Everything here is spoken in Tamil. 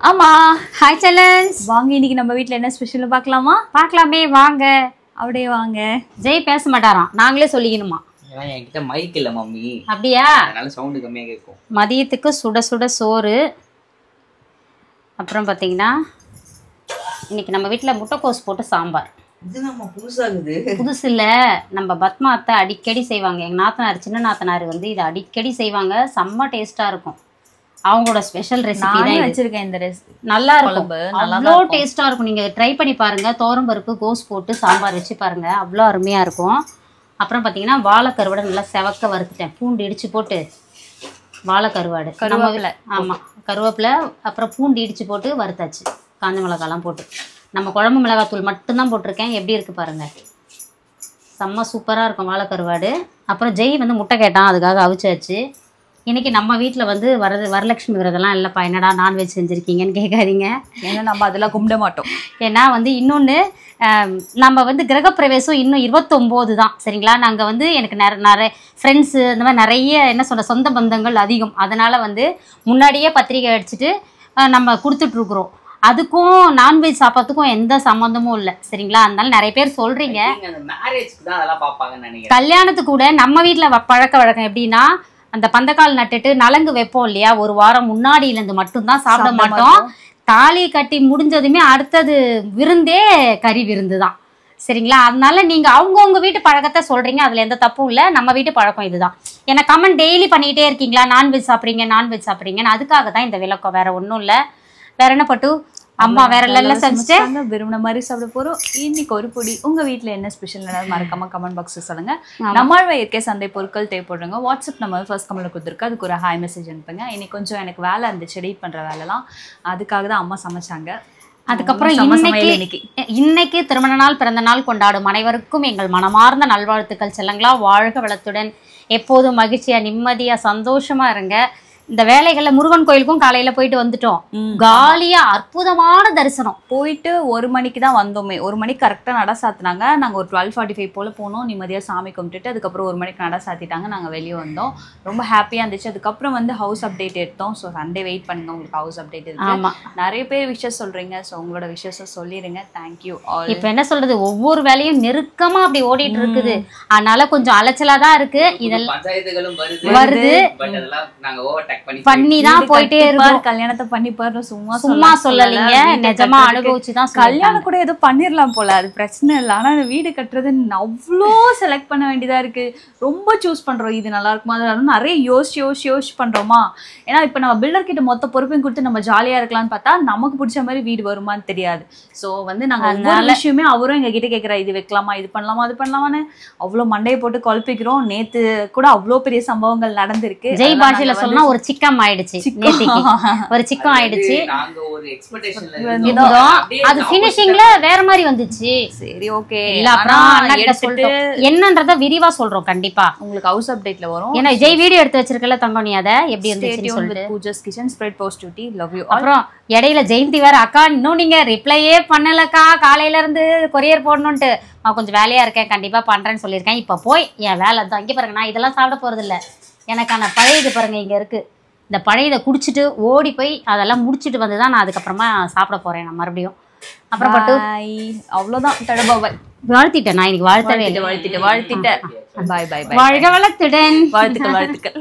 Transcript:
ஆமா. ஹாய் செல்லன்ஸ். வாங்க, இன்னைக்கு நம்ம வீட்ல என்ன ஸ்பெஷல் பார்க்கலாமா? பார்க்கலாமே வாங்க. அப்படியே வாங்க. ஜெய் பேச மாட்டாராம், நாங்களே சொல்லிக்கணுமா? ஏன்னா என்கிட்ட மைக் இல்ல மம்மி, அப்படியா? அதனால சவுண்ட் கம்மியா கேட்கும். மதியத்துக்கு சுட சுட சோறு. அப்புறம் பார்த்தீங்கன்னா இன்னைக்கு நம்ம வீட்டில் முட்டைக்கோஸ் போட்டு சாம்பார். இது நம்ம புதுசாகுது. புதுசு இல்லை, நம்ம பத்மா அத்தை அடிக்கடி செய்வாங்க. எங்கள் நாத்தனார், சின்ன நாத்தனார் வந்து இதை அடிக்கடி செய்வாங்க. செம்ம டேஸ்ட்டாக இருக்கும். அவங்களோட ஸ்பெஷல் ரெசிபி தான் வச்சிருக்கேன். இந்த ரெசிபி நல்லா இருக்கும், அவ்வளோ டேஸ்ட்டாக இருக்கும். நீங்கள் ட்ரை பண்ணி பாருங்கள். துவரம்பருப்பு கோஸ் போட்டு சாம்பார் வச்சு பாருங்கள், அவ்வளோ அருமையாக இருக்கும். அப்புறம் பார்த்தீங்கன்னா வாழைக்கருவாடை நல்லா செவக்க வறுத்துட்டேன். பூண்டு இடித்து போட்டு வாழைக்கருவாடு, கருவேப்பிலை. ஆமாம், கருவேப்பிலை. அப்புறம் பூண்டு இடித்து போட்டு வறுத்தாச்சு, காஞ்ச மிளகாலாம் போட்டு. நம்ம குழம்பு மிளகாத்தூள் மட்டும்தான் போட்டிருக்கேன். எப்படி இருக்குது பாருங்கள், செம்ம சூப்பராக இருக்கும் வாழைக்கருவாடு. அப்புறம் ஜெய் வந்து முட்டை கேட்டான், அதுக்காக அவிச்சாச்சு. இன்றைக்கி நம்ம வீட்டில் வந்து வரலட்சுமி விரதெல்லாம் இல்லைப்பா, என்னடா நான்வெஜ் செஞ்சுருக்கீங்கன்னு கேட்காதீங்க. ஏன்னா நம்ம அதெல்லாம் கும்பிட மாட்டோம். ஏன்னா வந்து இன்னொன்று, நம்ம வந்து கிரகப்பிரவேசம் இன்னும் 29 தான், சரிங்களா? நாங்கள் வந்து எனக்கு நிறைய ஃப்ரெண்ட்ஸு இந்த மாதிரி நிறைய என்ன சொல்கிற சொந்த பந்தங்கள் அதிகம். அதனால் வந்து முன்னாடியே பத்திரிக்கை அடிச்சுட்டு நம்ம கொடுத்துட்ருக்குறோம். அதுக்கும் நான்வெஜ் சாப்பிட்றதுக்கும் எந்த சம்மந்தமும் இல்லை, சரிங்களா? அதனால நிறைய பேர் சொல்கிறீங்க மேரேஜ்க்கு தான் அதெல்லாம் பார்ப்பாங்கன்னு நினைக்கிறேன். கல்யாணத்துக்கு கூட நம்ம வீட்டில் பழக்க வழக்கம் எப்படின்னா, அந்த பந்தக்கால் நட்டுட்டு நலங்கு வைப்போம் இல்லையா, ஒரு வாரம் முன்னாடியிலேருந்து மட்டும்தான் சாப்பிட மாட்டோம். தாலி கட்டி முடிஞ்சதுமே அடுத்தது விருந்தே கறி விருந்து தான், சரிங்களா? அதனால நீங்கள் அவங்கவுங்க வீட்டு பழக்கத்தை சொல்கிறீங்க, அதில் எந்த தப்பும் இல்லை. நம்ம வீட்டு பழக்கம் இதுதான். ஏன்னா கமெண்ட் டெய்லி பண்ணிக்கிட்டே இருக்கீங்களா, நான்வெஜ் சாப்பிட்றீங்கன்னு. அதுக்காக தான் இந்த விளக்கம், வேற ஒன்றும் இல்லை. வேற என்ன பட்டு அம்மா வேற எல்லாம் செஞ்சுட்டு விரும்பின மாதிரி சாப்பிட போறோம். இன்னைக்கு ஒரு பொடி. உங்க வீட்டுல என்ன ஸ்பெஷல் மறக்காம கமெண்ட் பாக்ஸ் சொல்லுங்க. நம்மாழ்வார் இயற்கை சந்தை பொருட்கள் தேவைப்படுறவங்க வாட்ஸ்அப் நம்ம ஃபர்ஸ்ட் கமெண்ட்ல கொடுத்துருக்கு, அதுக்கு ஒரு ஹாய் மெசேஜ் அனுப்புங்க. இன்னைக்கு கொஞ்சம் எனக்கு வேலை இருந்துச்சு, எடிட் பண்ற வேலைலாம், அதுக்காக தான் அம்மா சமைச்சாங்க. அதுக்கப்புறம் இன்னைக்கு திருமண நாள் பிறந்த நாள் கொண்டாடும் அனைவருக்கும் எங்கள் மனமார்ந்த நல்வாழ்த்துக்கள். செல்லங்களா, வாழ்க வளத்துடன் எப்போதும் மகிழ்ச்சியா நிம்மதியா சந்தோஷமா இருங்க. இந்த வேலைகள்ல முருகன் கோயிலுக்கும் காலையில போயிட்டு வந்துட்டோம். காலியா அற்புதமான தரிசனம். போயிட்டு 1 மணிக்கு தான் வந்தோமே. 1 மணிக்கு கரெக்டா நட சாத்தினாங்க. நாங்க ஒரு 12:45 போல போனோம். நிம்மதியா சாமி கும்பிட்டுட்டு அதுக்கப்புறம் 1 மணிக்கு நட சாத்திட்டாங்க. நாங்க வெளியே வந்தோம். ரொம்ப ஹாப்பியா இருந்துச்சு. அதுக்கப்புறம் வந்து ஹவுஸ் அப்டேட் எடுத்தோம். ஸோ சண்டே வெயிட் பண்ணுங்க, உங்களுக்கு ஹவுஸ் அப்டேட் இருக்கு. ஆமா, நிறைய பேர் விஷஸ் சொல்றீங்க. ஸோ உங்களோட விஷஸ் சொல்லிடுங்க. தேங்க்யூ. இப்ப என்ன சொல்றது, ஒவ்வொரு வேலையும் நெருக்கமா அப்படி ஓடிட்டு இருக்குது. அதனால கொஞ்சம் அலைச்சலா தான் இருக்கு. இதெல்லாம் பஞ்சாயத்துகளும் வருது, பட் அதெல்லாம் நாங்க ஓவர் பண்ணி தான் போயிட்டே இருக்கோம். கல்யாணத்தை பண்ணி பாரு, சும்மா சொல்லலீங்க, நிஜமா அனுபவிச்சு தான். கல்யாணம் கூட ஏதோ பண்ணிடலாம் போல, அது பிரச்சனை இல்லை. ஆனா அந்த வீடு கட்டுறது அவ்வளோ செலக்ட் பண்ண வேண்டியதா இருக்கு. ரொம்ப சூஸ் பண்றோம், இது நல்லா இருக்குமா, அது நிறைய யோசிச்சு பண்றோமா. ஏன்னா இப்ப நம்ம பில்டர் கிட்ட மொத்த பொறுப்பையும் கொடுத்து நம்ம ஜாலியா இருக்கலாம்னு பார்த்தா நமக்கு பிடிச்ச மாதிரி வீடு வருமானு தெரியாது. ஸோ வந்து நாங்க ஒவ்வொரு விஷயமே அவரும் எங்க கிட்ட கேட்கிறா, இது வைக்கலாமா, இது பண்ணலாமா, அது பண்ணலாமான்னு அவ்வளோ மண்டையை போட்டு குழப்பிக்கிறோம். நேத்து கூட அவ்வளோ பெரிய சம்பவங்கள் நடந்திருக்கு. ஜெய் பாஷையில சொன்னா ஒரு சிக்கம் ஆயிடுச்சு, ஒரு சிக்கம் ஆயிடுச்சு. அது ஃபினிஷிங்ல வேற மாதிரி வந்துச்சு. சரி, ஓகே. இல்ல அப்புறம் அண்ணா சொல்லிட்டு என்னன்றத விரிவா சொல்றோம் கண்டிப்பா, உங்களுக்கு ஹவுஸ் அப்டேட்ல வரும். ஏன்னா ஜெய் வீடியோ எடுத்து வச்சிருக்கல தங்கம், நீ அத எப்படி இருந்துச்சுன்னு சொல்லிட்டு. Pooja's kitchen spread positivity, love you. அப்புறம் இடையில ஜெயந்தி வேற, அக்கா இன்னும் நீங்க ரிப்ளையே பண்ணலக்கா, காலையில இருந்து கொரியர் போடணும்ட்டு. நான் கொஞ்சம் வேலையா இருக்கேன், கண்டிப்பா பண்றேன்னு சொல்லியிருக்கேன். இப்ப போய் என் வேலை தான். இங்க பாருங்க, நான் இதெல்லாம் சாப்பிட போறது இல்ல. எனக்கான பழைய இது பாருங்க இங்க இருக்கு. இந்த பழையதை குடிச்சிட்டு ஓடி போய் அதெல்லாம் முடிச்சுட்டு வந்து தான் நான் அதுக்கப்புறமா சாப்பிட போறேன். நான் மறுபடியும் அப்புறம் பட்டு அவ்வளோதான். தடபாய் வாழ்த்திட்டேன். நான் இன்னைக்கு வாழ்த்தவே இல்லை. வாழ்த்திட்டேன். பாய் பாய். வாழ்க வளத்துடன். வாழ்த்துக்கள்.